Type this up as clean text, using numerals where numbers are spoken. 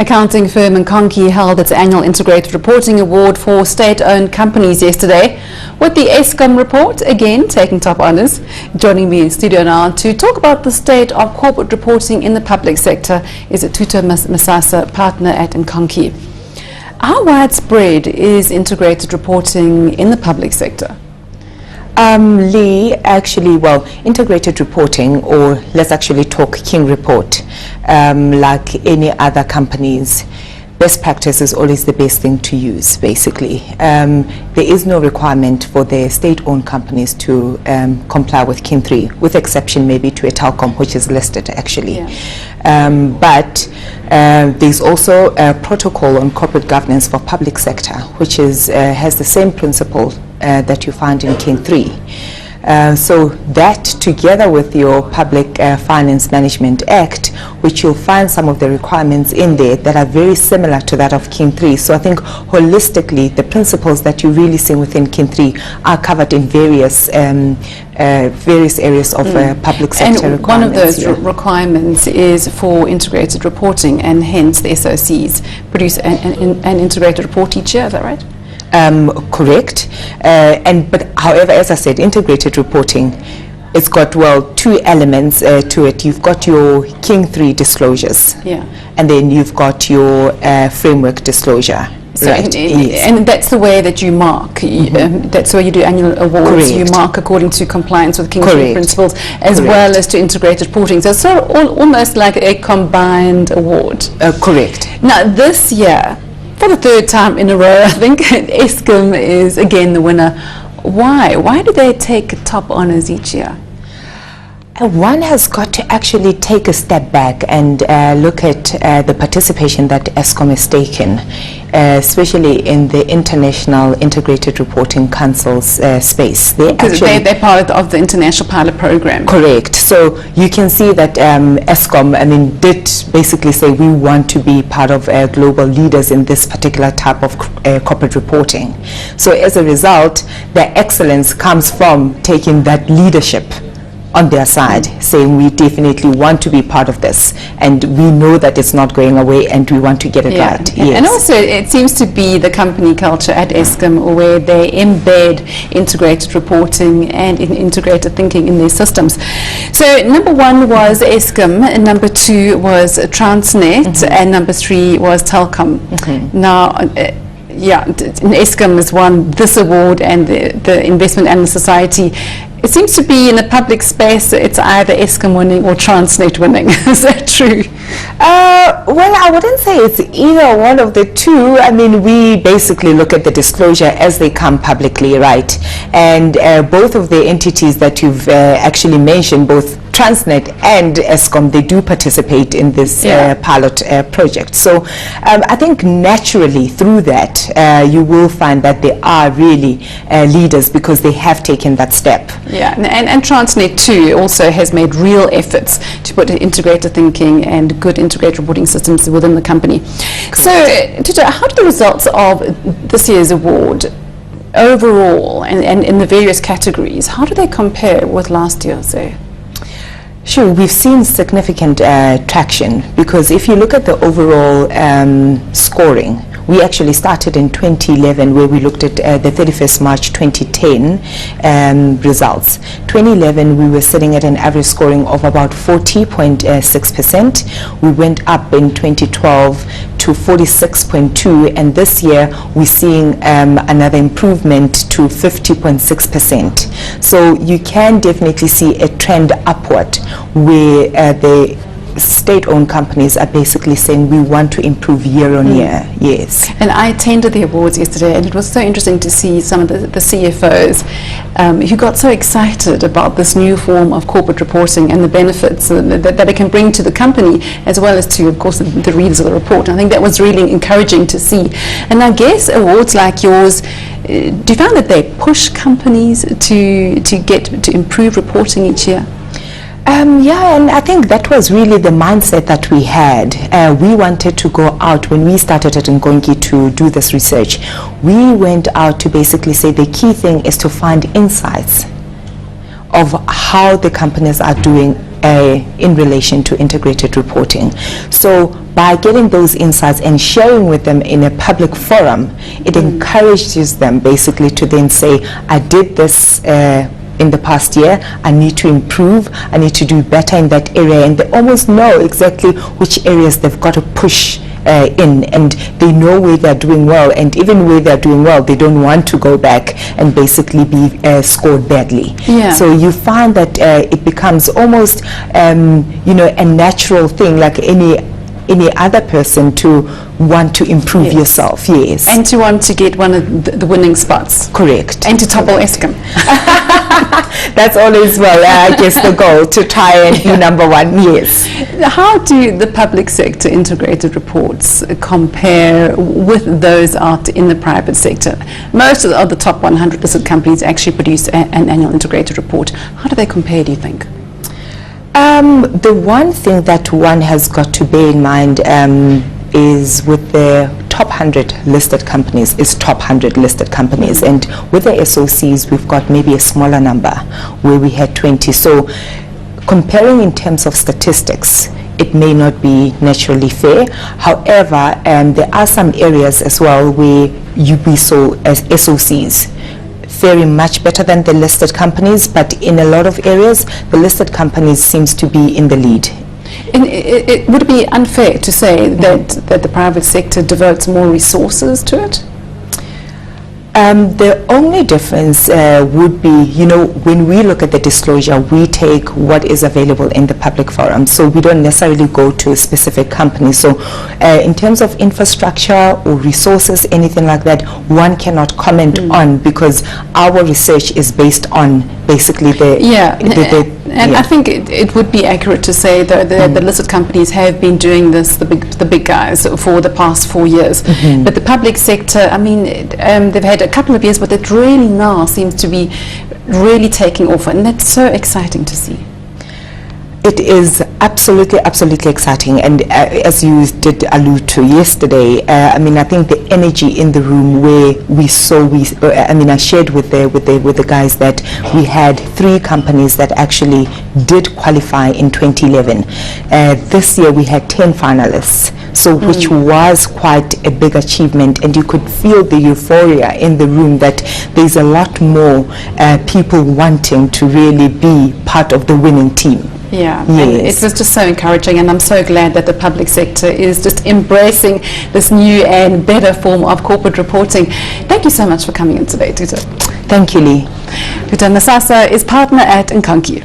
Accounting firm Nkonki held its annual Integrated Reporting Award for state-owned companies yesterday, with the ESCOM report again taking top honours. Joining me in studio now to talk about the state of corporate reporting in the public sector is Thuto Masasa, partner at Nkonki. How widespread is integrated reporting in the public sector? Lee, actually, well, integrated reporting, or let's actually talk King Report, like any other companies, best practice is always the best thing to use, basically. There is no requirement for the state-owned companies to comply with King 3, with exception maybe to a telecom, which is listed actually. Yeah. But there's also a protocol on corporate governance for public sector, which is has the same principle that you find in King 3. So that, together with your Public Finance Management Act, which you'll find some of the requirements in there that are very similar to that of King 3. So I think holistically, the principles that you really see within King 3 are covered in various areas of public sector and requirements. One of those requirements is for integrated reporting, and hence the SOCs produce an integrated report each year, is that right? Correct. But however, as I said, integrated reporting, it's got, well, two elements to it. You've got your King 3 disclosures, yeah, and then you've got your framework disclosure. So right. And that's the way that you mark. That's where you do annual awards. Correct. You mark according to compliance with King 3 principles, as Correct. well as to integrated reporting. So it's almost like a combined award. Correct. Now this year, for the third time in a row, I think ESCOM is again the winner. Why? Why do they take top honours each year? One has got to actually take a step back and look at the participation that ESCOM has taken, especially in the International Integrated Reporting Council's space. They're part of the International Pilot Program. Correct. So you can see that ESCOM, did basically say we want to be part of global leaders in this particular type of corporate reporting. So as a result, their excellence comes from taking that leadership on their side, saying we definitely want to be part of this, and we know that it's not going away, and we want to get it right. Yes. And also it seems to be the company culture at ESCOM where they embed integrated reporting and integrated thinking in their systems. So number 1 was ESCOM, and number 2 was Transnet, and number 3 was Telkom. Now ESCOM has won this award, and the Investment Analyst Society. It seems to be in the public space, it's either ESCOM winning or Transnet winning. Is that true? Well, I wouldn't say it's either one of the two. We basically look at the disclosure as they come publicly, right? And both of the entities that you've actually mentioned, both Transnet and ESCOM, they do participate in this pilot project. So I think naturally through that, you will find that they are really leaders because they have taken that step. Yeah, and Transnet too also has made real efforts to put integrated thinking and good integrated reporting systems within the company. Correct. So, Thuto, how do the results of this year's award overall and in the various categories, how do they compare with last year's, say? Sure, we've seen significant traction, because if you look at the overall scoring, we actually started in 2011, where we looked at the 31st March 2010 results. 2011, we were sitting at an average scoring of about 40.6%. We went up in 2012 to 46.2%, and this year we're seeing another improvement to 50.6%. So you can definitely see a trend upward, where the state-owned companies are basically saying we want to improve year on year. Yes. And I attended the awards yesterday, and it was so interesting to see some of the CFOs who got so excited about this new form of corporate reporting and the benefits that it can bring to the company, as well as to, of course, the readers of the report. And I think that was really encouraging to see. And I guess awards like yours, do you find that they push companies to improve reporting each year? Yeah, and I think that was really the mindset that we had. We wanted to go out, when we started at Nkonki to do this research, we went out to basically say the key thing is to find insights of how the companies are doing in relation to integrated reporting. So by getting those insights and sharing with them in a public forum, it encourages them basically to then say, I did this in the past year, I need to improve, I need to do better in that area, and they almost know exactly which areas they've got to push in, and they know where they're doing well, and even where they're doing well, they don't want to go back and basically be scored badly. Yeah. So you find that it becomes almost you know, a natural thing, like any other person, to want to improve yourself. Yes. And to want to get one of the winning spots. Correct. And to topple Eskom. That's always, well, I guess the goal, to try and be number one. Yes. How do the public sector integrated reports compare with those out in the private sector? Most of the top 100 listed companies actually produce an annual integrated report. How do they compare, do you think? The one thing that one has got to bear in mind is with the top 100 listed companies, and with the SOCs we've got maybe a smaller number where we had 20. So comparing in terms of statistics, it may not be naturally fair. However, there are some areas as well where we saw as SOCs very much better than the listed companies, but in a lot of areas the listed companies seems to be in the lead. And it would be unfair to say that the private sector devotes more resources to it? The only difference would be, you know, when we look at the disclosure, we take what is available in the public forum, so we don't necessarily go to a specific company. So in terms of infrastructure or resources, anything like that, one cannot comment on, because our research is based on basically the and I think it would be accurate to say that the listed companies have been doing this, the big guys, for the past 4 years. But the public sector, I mean, they've had a couple of years, but it really now seems to be really taking off, and that's so exciting to see. It is absolutely exciting, and as you did allude to yesterday, I mean, I think the energy in the room where I mean, I shared with the guys that we had 3 companies that actually did qualify in 2011. This year we had 10 finalists, so which was quite a big achievement, and you could feel the euphoria in the room that there's a lot more people wanting to really be part of the winning team. Yeah, yes. And it was just so encouraging, and I'm so glad that the public sector is just embracing this new and better form of corporate reporting. Thank you so much for coming in today, Thuto. Thank you, Lee. Thuto Masasa is partner at Nkonki.